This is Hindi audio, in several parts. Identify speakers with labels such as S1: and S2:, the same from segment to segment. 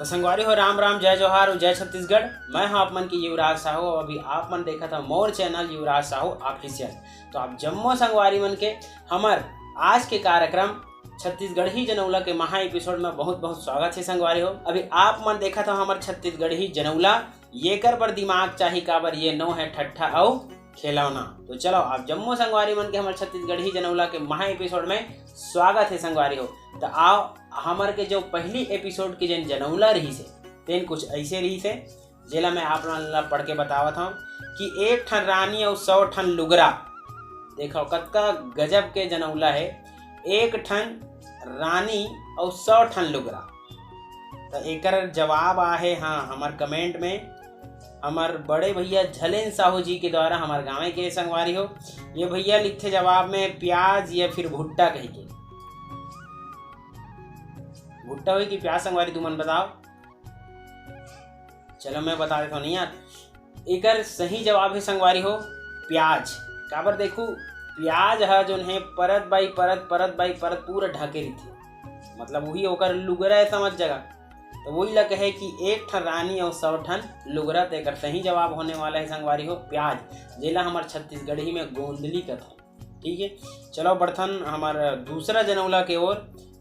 S1: तो संगवारी हो राम राम, जय जोहार और जय छत्तीसगढ़। मैं हूं आप मन की युवराज साहू। अभी आप मन देखा था मोर चैनल युवराज साहू ऑफिशियल। तो आप जम्मो संगवारी मन के हमार आज के कार्यक्रम छत्तीसगढ़ी जनौला के महा एपिसोड में बहुत बहुत स्वागत है संगवारी हो। अभी आप मन देखा था हमार छत्तीसगढ़ी जनौला, ये कर पर दिमाग चाहिए काबर ये नो है ठट्ठा और खिलौना। तो चलो आप जम्मो संगवारी मन के हमारे छत्तीसगढ़ी जनौला के महा एपिसोड में स्वागत है संगवारी हो। तो आओ हमारे के जो पहली एपिसोड की जन जनौला रही से तेन कुछ ऐसे रही से जेला मैं आप ला पढ़ के बतावत हूँ कि एक ठन रानी और 100 ठन लुगरा। देखो कतका गजब के जनौला है, एक ठन रानी और 100 ठन लुगरा। तो एकर जवाब आहे हाँ हमार कमेंट में हमार बड़े भैया झलेन साहू जी के द्वारा हमारे गाँव के संगवारी हो। ये भैया लिखे जवाब में प्याज या फिर भुट्टा कही के। भुट्टा हुई कि प्याज संगवारी तुमन बताओ। चलो मैं बता देता हूँ नहीं यार, एकर सही जवाब है संगवारी हो प्याज। काबर देखू प्याज है जो है परत बाई परत पूरा ढके रही थी, मतलब वही ओकर लुगरा है समझ जगह। तो वही लग है कि एक ठन रानी और 100 ठन लुगरा। तेकर सही जवाब होने वाला है संगवारी हो प्याज, जेला हमार छत्तीसगढ़ी में गोंदली कथा। ठीक है, चलो बढ़थन हमार दूसरा जनौला के ओर।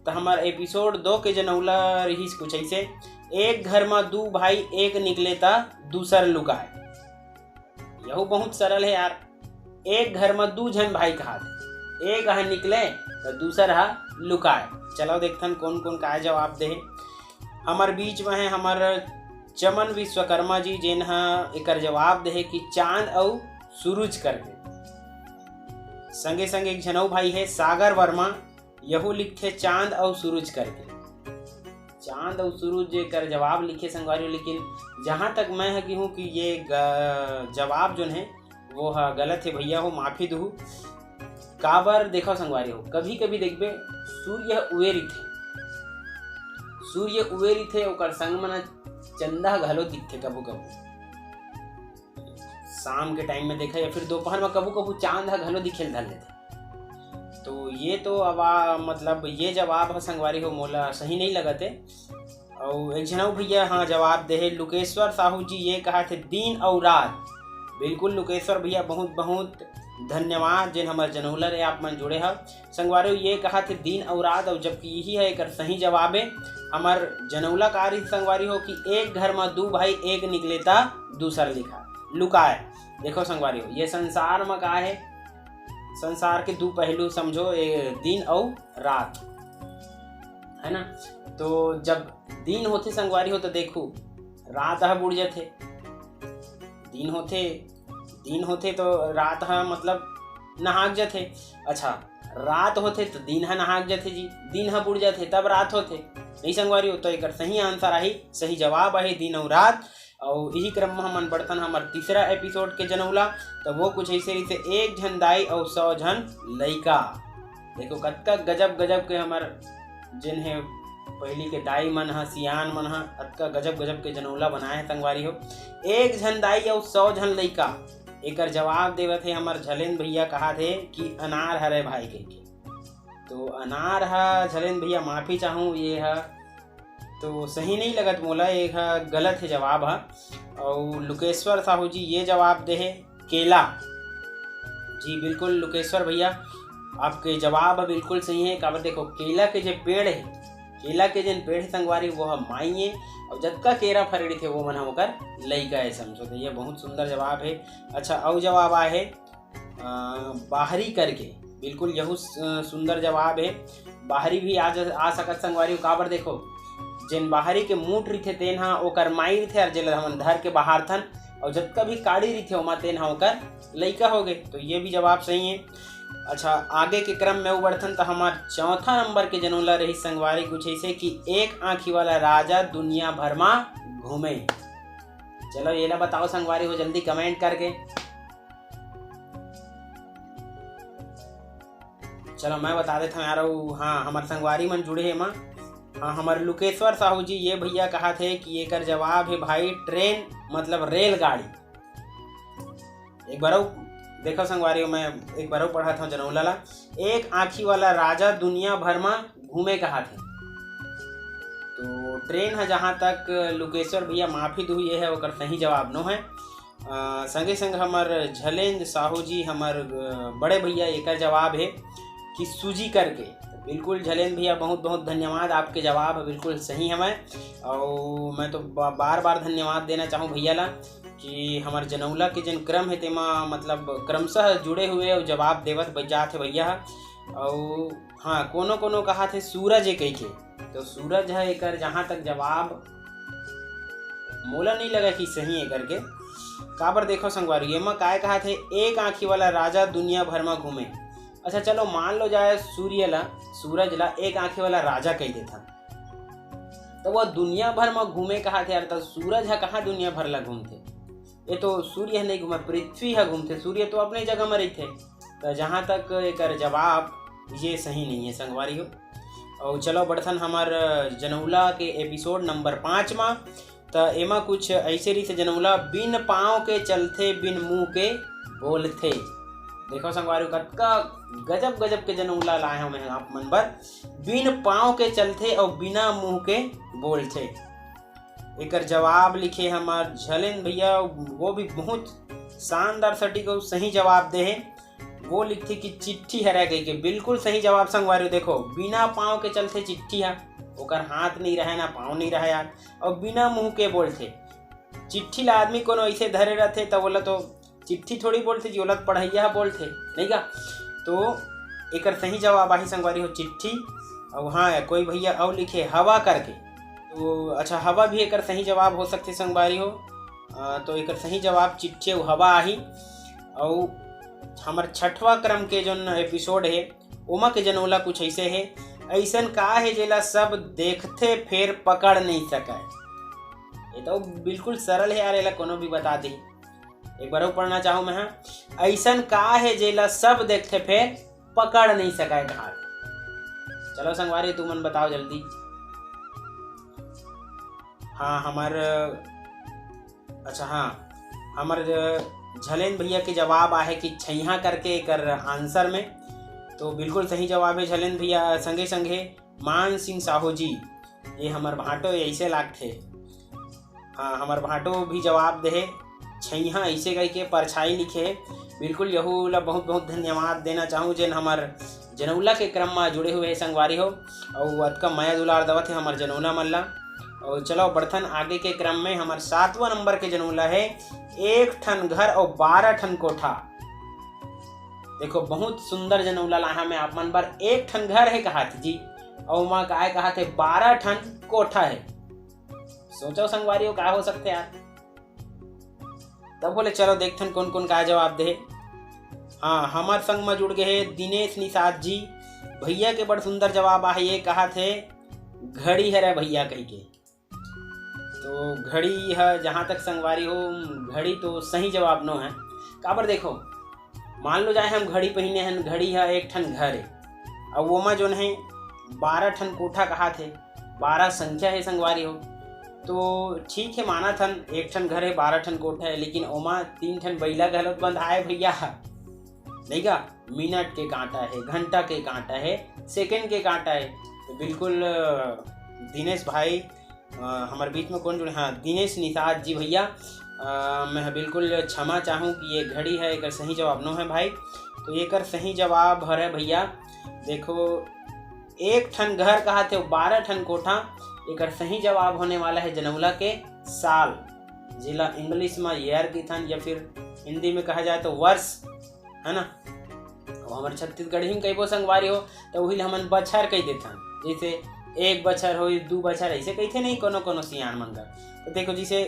S1: तो हमार एपिसोड 2 के जनौला रही कुछ ऐसे, एक घर में 2 भाई एक निकले ता दूसर लुकाए। यह बहुत सरल है यार। एक घर में 2 जन भाई कहा थे, एक है निकले तो दूसर है लुकाए। चलो देखथन कौन कौन का जवाब दे। हमार बीच में है हमार चमन विश्वकर्मा जी, जिन एकर जवाब दे कि चांद और सूरज करके। संगे संगे एक जनऊ भाई है सागर वर्मा, यहू लिखे चांद और सूरज करके। चांद और सूरज कर जवाब लिखे संगवारी, लेकिन जहाँ तक मैं है कि हूँ कि ये जवाब जो है वो गलत है भैया हो, माफी दू। काबर देखो संगवारी हो, कभी कभी देखबे सूर्य उवेरी थे ओकर संग मन चंदा घलो दिखते कबू कबू। शाम के टाइम में देखा या फिर दोपहर में कबू कबू चांद घलो दिखेल धर लेते। तो ये तो अब मतलब ये जवाब है संगवारी हो मोला सही नहीं लगते। और एक जनऊ भैया हाँ जवाब दे लुकेश्वर साहू जी, ये कहा थे दिन और रात। बिल्कुल लुकेश्वर भैया बहुत बहुत धन्यवाद जिन हमारे जनौला रे आप मन जुड़े हैं संगवारी हो। ये कहा थे दिन और रात, और जबकि यही है एक सही जवाब है हमार जनौला कार्य संगवारी हो कि एक घर में 2 भाई एक निकले ता दूसर लिखा लुकाए। देखो संगवारी हो ये संसार में का है, संसार के 2 पहलू समझो, दिन और रात है ना। तो जब दिन होते संगवारी हो तो देखो रात है बुढ़ जाते, दिन होते तो रात है मतलब नहाक जाते। अच्छा रात होते तो दिन है नहाक जाते जी, दिन है बुढ़ जाते तब रात होते नहीं संगवारी हो। तो एक सही आंसर आई, सही जवाब है दिन और रात। और यही क्रम में हम बढ़तन हमार तीसरा एपिसोड के जनौला। तो वो कुछ ऐसे रही से एक झन दाई और 100 झन लइका। देखो कतका गजब गजब के हमार जिन है पहली के दाई मन है सियान मन है, कतका गजब के जनौला बनाए संगवारी हो। एक झन दाई और 100 झन लइका। एकर जवाब देवत है हमार झलेन भैया कहा थे कि अनार हरे भाई के। तो अनार है झलेन भैया माफी चाहूँ, ये है तो सही नहीं लगत मोला, एक गलत है जवाब है। और लुकेश्वर साहू जी ये जवाब दे है केला। जी बिल्कुल लुकेश्वर भैया आपके जवाब बिल्कुल सही है। काबर देखो केला के जो पेड़ है, केला के जिन पेड़ संगवारी वो है माई है, और जतका केरा फरेड़ी थे वो मन होकर लइका है समझो। तो ये बहुत सुंदर जवाब है। अच्छा और जवाब आए है बाहरी करके। बिल्कुल यहू सुंदर जवाब है, बाहरी भी आ सकत संगवारी। काबर देखो जिन बाहरी के मूठ रही तेन हा ओकर माई थे, और जेला हमन धर के बाहर थन, और जतका भी काड़ी रही थे ओमा तेन हा ओकर लइका हो गए। तो ये भी जवाब सही है। अच्छा आगे के क्रम में उबड़थन तो हमार चौथा नंबर के जनौला रही संगवारी कुछ ऐसे कि एक आँखी वाला राजा दुनिया भर में घूमे। चलो ये ला बताओ संगवारी हो जल्दी कमेंट करके। चलो मैं बता देता हूँ यार। हाँ हमारे संगवारी मन जुड़े है माँ। हाँ हमारे लुकेश्वर साहू जी ये भैया कहा थे कि एकर जवाब है भाई ट्रेन मतलब रेलगाड़ी। एक बार देखो संगवारी मैं एक बार पढ़ा था जनौला ला, एक आँखी वाला राजा दुनिया भर में घूमे कहा थे। तो ट्रेन है जहाँ तक लोकेश्वर भैया माफ़ी दुही ये है ओकर सही जवाब नो है। संगे संग हमार झलेंद्र साहू जी हमार बड़े भैया एक जवाब है कि सूजी करके। बिल्कुल झलेंद्र भैया बहुत बहुत धन्यवाद, आपके जवाब बिल्कुल सही हमें। और मैं तो बार बार धन्यवाद देना चाहूँ भैया ला कि हमार जनौला के जन क्रम है तेमा मतलब क्रमशः जुड़े हुए और जवाब देवत जात है भैया। और हाँ कोनो कोनो कहा थे सूरज है कही के, तो सूरज है एक जहाँ तक जवाब मोला नहीं लगा कि सही है करके। काबर देखो संगवारी एमा काय कहा थे एक आँखी वाला राजा दुनिया भर में घूमे। अच्छा चलो मान लो जाए सूरज ला एक आँखी वाला राजा कही देता, तो वह दुनिया भर में घूमे कहा थे यार, तो सूरज है कहाँ दुनिया भर ला घूमते, ये तो सूर्य नहीं घूमा पृथ्वी है घूमते, सूर्य तो अपने जगह में रहते। तो जहाँ तक एक जवाब ये सही नहीं है संगवारी हो। और चलो बढ़थन हमार जनौला के एपिसोड नंबर 5 में। तो एमा कुछ ऐसे रही से जनौला बिन पाँव के चलते बिन मुँह के बोलते। देखो संगवारी कतका गजब गजब के जनौला लाए हमें आप मन बर, बिन पाँव के चलते और बिना मुँह के बोलते। एकर जवाब लिखे हमार झलेंद्र भैया, वो भी बहुत शानदार सटीक और सही जवाब दे है। वो लिखते कि चिट्ठी हरा गई के बिल्कुल सही जवाब संगवारी। देखो बिना पाँव के चलते चिट्ठी है, ओकर हाथ नहीं रहे ना पाँव नहीं रहे यार, और बिना मुँह के बोलते। चिट्ठी ला आदमी कोनो ऐसे धरे रहते तब बोला तो चिट्ठी थोड़ी बोलते जी, ओला पढ़ैया बोलते नहीं का। तो एकर सही जवाब आही संगवारी हो चिट्ठी। और हाँ कोई भैया और लिखे हवा करके, तो अच्छा हवा भी एकर सही जवाब हो सकते संगवारी हो। तो एकर सही जवाब चिट्ठी और हवा आही। और हमार 6वां क्रम के जो एपिसोड है ओमा के जनौला कुछ ऐसे है, ऐसन का है जेला सब देखते फिर पकड़ नहीं सके। ये तो बिल्कुल सरल है यार, एला कोनो भी बता दी। एक बार और पढ़ना चाहूँ मैं, ऐसन का है जेला सब देखते फिर पकड़ नहीं सके कहा। चलो संगवारी तू मन बताओ जल्दी। हाँ हमार अच्छा हाँ हमार झलेंद्र भैया के जवाब आहे कि छैया करके कर आंसर में। तो बिल्कुल सही जवाब है झलेंद्र भैया। संगे संगे मान सिंह साहू जी, ये हमार भाटो ऐसे लागते। हाँ हमार भाटो भी जवाब दे छैया ऐसे कह के परछाई लिखे। बिल्कुल यहू ला बहुत बहुत धन्यवाद देना चाहूँ जिन हमार जनौला के क्रम में जुड़े हुए संगवारी हो। और अतका माया दुलार दवा थे हमार जनौला मल्ला। और चलो बढ़थन आगे के क्रम में। हमार 7वां नंबर के जनौला है एक ठन घर और 12 ठन कोठा। देखो बहुत सुंदर जनौला लाहा में आप मन पर। एक ठन घर है कहा थे जी, और माँ का कहा थे 12 ठन कोठा है। सोचो संगवारी हो क्या हो सकते यार। तब बोले चलो देखथन कौन कौन का जवाब दे। हाँ हमार संग में जुड़ गए दिनेश निषाद जी भैया के बड़ सुंदर जवाब आ। ये कहा थे घड़ी है रे भैया कही के। तो घड़ी है जहाँ तक संगवारी हो, घड़ी तो सही जवाब नो है। काबर देखो मान लो जाए हम घड़ी पहने हैं, घड़ी है एक ठन घर है, अब वो में जो है 12 ठन कोठा कहा थे, 12 संख्या है संगवारी हो। तो ठीक है माना थन एक ठन घर है 12 ठन कोठा है, लेकिन ओमा 3 ठन बैला गलत बंधाए भैया नहीं का। मिनट के कांटा है, घंटा के कांटा है, सेकंड के कांटा है। तो बिल्कुल दिनेश भाई हमारे बीच में कौन जुड़े, हाँ दिनेश निषाद जी भैया, मैं बिल्कुल क्षमा चाहूँ कि ये घड़ी है एक सही जवाब नो है भाई। तो ये कर सही जवाब है भैया। देखो एक ठन घर कहा थे 12 ठन कोठा, एक सही जवाब होने वाला है जनौला के साल, जिला इंग्लिश में ईयर की थन या फिर हिंदी में कहा जाए तो वर्ष है ना। और हमारे छत्तीसगढ़ी में कई वो संगवारी हो तो वही हमन बछर कह देथन, जैसे 1 बछर हो 2 बछर ऐसे कही थे नहीं कोनो कोनो सियान मंगा। तो देखो जैसे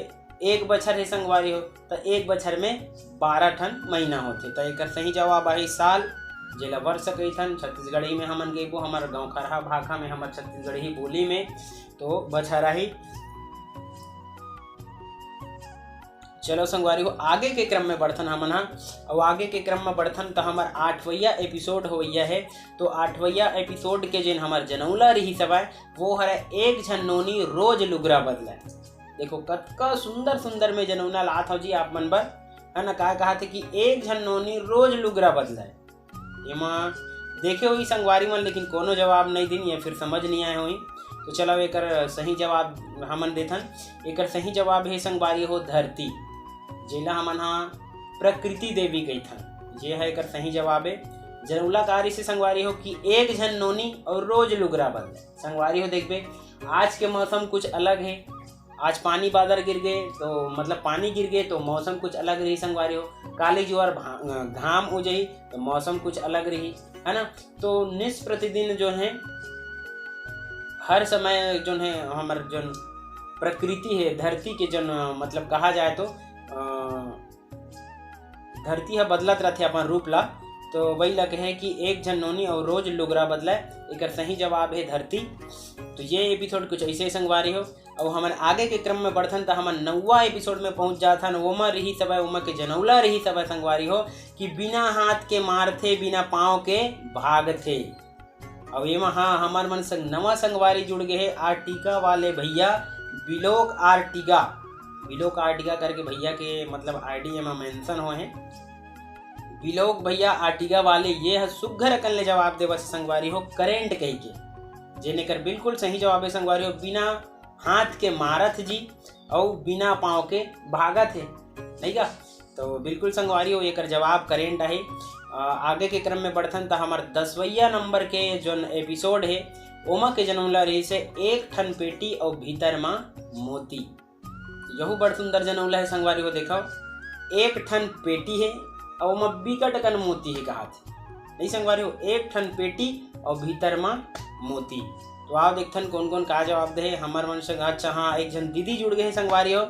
S1: 1 बछर है संगवारी हो तो 1 बछर में 12 ठन महीना होते। तो एक सही जवाब आई साल, जेला वर्ष कही थन छत्तीसगढ़ी में हमन के वो हमारे गाँव खरहा भाखा में हमारे छत्तीसगढ़ी बोली में तो बछरा ही। चलो संगवारी हो आगे के क्रम में बढ़थन हमन और आगे के क्रम में बढ़थन तो हमार 8वां एपिसोड होइया है। तो 8वां एपिसोड के जिन हमार जनौला रही सवाय वो है एक झन नोनी रोज लुगरा बदला। देखो कतका सुंदर सुंदर में जनौला लात हो जी आप मन बर है ना। कहा थे कि एक झन नोनी रोज लुगरा बदला है। एमा देखे हुई संगवारी मन लेकिन कोनो जवाब नहीं दिन या फिर समझ नहीं आए हुई। तो चलो एकर सही जवाब हमन देथन। एकर सही जवाब है संगवारी हो धरती, जेला हमन हा प्रकृति देवी कहिथन। ये है एकर सही जवाब है। जनौला कार्य से संगवारी हो कि एक झन नोनी और रोज लुगरा बदले। संगवारी हो देखबे आज के मौसम कुछ अलग है, आज पानी बादल गिर गए तो मतलब पानी गिर गए तो मौसम कुछ अलग रही संगवारी हो। काली जुआर घाम हो जाई तो मौसम कुछ अलग रही, है ना। तो निस प्रतिदिन जो है हर समय जो है हमार जो प्रकृति है धरती के जन मतलब कहा जाए तो धरती है बदलत रहते अपन रूप ला। तो वही लगे है कि एक झन नोनी और रोज लुगरा बदला, एक सही जवाब है धरती। तो ये एपिसोड कुछ ऐसे संगवारी हो। और हमारे आगे के क्रम में बढ़थन तो हम 9वां एपिसोड में पहुंच जाथन। ओमा रही सब ओमा के जनौला रही सब संगवारी हो कि बिना हाथ के मारथे बिना पाँव के भागथे। अब एमा हाँ हमार मन संग नवा संगवारी जुड़ गए है आर्टिगा वाले भैया बिलोक आर्टिगा। बिलोक आर्टिगा करके भैया के मतलब आईडी एमा मेंशन हो है। बिलोक भैया आर्टिगा वाले ये है सुघर अकल ने जवाब दे बस संगवारी हो करेंट कही के, जेने कर बिल्कुल सही जवाब है संगवारी हो बिना हाथ के मारत जी और बिना पाँव के भागत है, नहीं का। तो बिल्कुल संगवारी हो एकर जवाब करेंट है। आगे के क्रम में बढ़थन तो हमार 10वां नंबर के जो एपिसोड है ओमा के जनौला रही से एक ठन पेटी और भीतर माँ मोती। यहू बड़ सुंदर जनौला है संगवारी हो। देखो एक ठन पेटी है और ओमा बिकट कन मोती है कहा थे, नहीं संगवारी हो एक ठन पेटी और भीतर माँ मोती। तो आओ देखथन कौन कौन का जवाब दे हमार मन संग। अच्छा हाँ एक जन दीदी जुड़ गए हैं संगवारी हो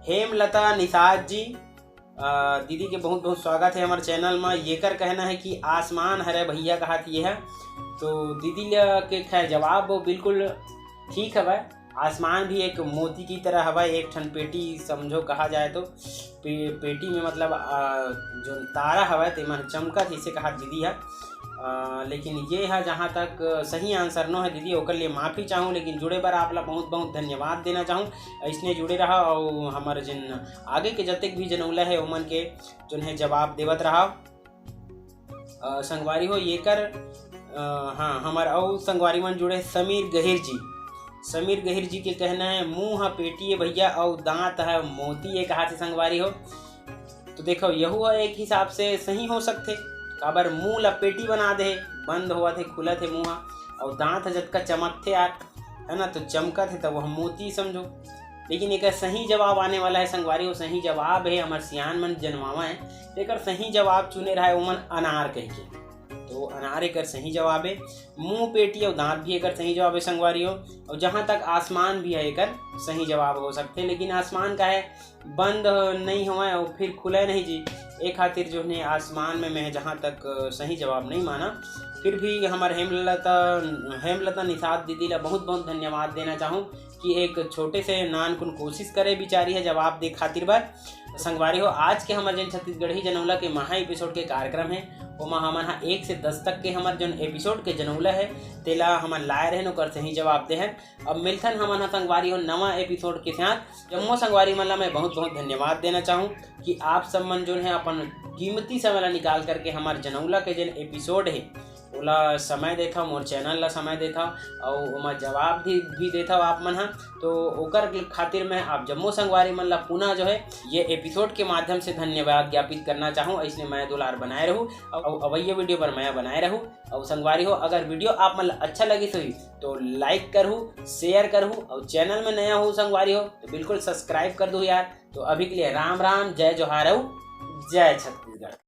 S1: हेमलता निषाद जी। दीदी के बहुत बहुत स्वागत है हमारे चैनल में। ये कर कहना है कि आसमान हरे भैया कहा थी है। तो दीदी के खैर जवाब वो बिल्कुल ठीक है। आसमान भी एक मोती की तरह हवा, एक ठन पेटी समझो कहा जाए तो पेटी में मतलब जो तारा हवा तेमन चमकत इसे कहा दीदी है। लेकिन ये है जहाँ तक सही आंसर न है दीदी ओकर लिए माफ़ी चाहूँ, लेकिन जुड़े बार आप बहुत बहुत धन्यवाद देना चाहूँ। इसने जुड़े रहा और हमारे जिन आगे के जतक भी जनौला है ओमन के जो है जवाब देवत रहा संगवारी हो। ये कर हाँ हमारे और संगवारी मन जुड़े समीर गहिर जी। समीर गहिर जी के कहना है मुँह है पेटी है भैया और दांत है मोती है कहा से संगवारी हो। तो देखो यहू है एक हिसाब से सही हो सकते काबर मुँह ला पेटी बना दे बंद हुआ थे खुला थे मुँह और दांत जतका चमक थे यार, है ना। तो चमका थे तो वह मोती समझो। लेकिन एक सही जवाब आने वाला है संगवारी हो। सही जवाब है हमारे सियान मन जनवावा है लेकर सही जवाब चुने रहा है उमन अनार कह के। तो अनार एक सही जवाब है। मुंह पेटी और दांत भी एक सही जवाब है संगवारी हो। और जहाँ तक आसमान भी है एक सही जवाब हो सकते, लेकिन आसमान का है बंद नहीं हुआ और फिर खुला नहीं जी। एक खातिर जो है आसमान में मैं जहाँ तक सही जवाब नहीं माना। फिर भी हमारे हेमलता निषाद दीदी ला बहुत बहुत धन्यवाद देना चाहूँ कि एक छोटे से नानकुन कोशिश करे बिचारी है जवाब दे खातिर बार संगवारी हो। आज के हमारे जन छत्तीसगढ़ी जनौला के महा एपिसोड के कार्यक्रम है वो हमारे 1 से 10 तक के हमारे जन एपिसोड के जनौला है तेला हमारे लाए रहे कर सही जवाब दे हैं। अब मिलथन हमारा संगवारी हो नवा एपिसोड के साथ। जम्मो संगवारी मन ला मैं बहुत बहुत धन्यवाद देना चाहूँ कि आप सब मन जो है अपन कीमती समय ला निकाल करके हमारे जनौला के जन एपिसोड है ओला समय देथा मोर चैनल ला समय देथा और ओमा जवाब भी देथा आप मन हा। तो ओकर खातिर मैं आप जम्मो संगवारी मन ला पुनः जो है ये एपिसोड के माध्यम से धन्यवाद ज्ञापित करना चाहूँ। इसने मैं दुलार बनाए रहूँ और अवैया वीडियो पर मैं बनाए रहूँ। और संगवारी हो अगर वीडियो आप मन अच्छा लगी तो लाइक करूँ शेयर करूँ और चैनल में नया हो संगवारी हो तो बिल्कुल सब्सक्राइब कर दो यार। तो अभी के लिए राम राम जय जोहार जय छत्तीसगढ़।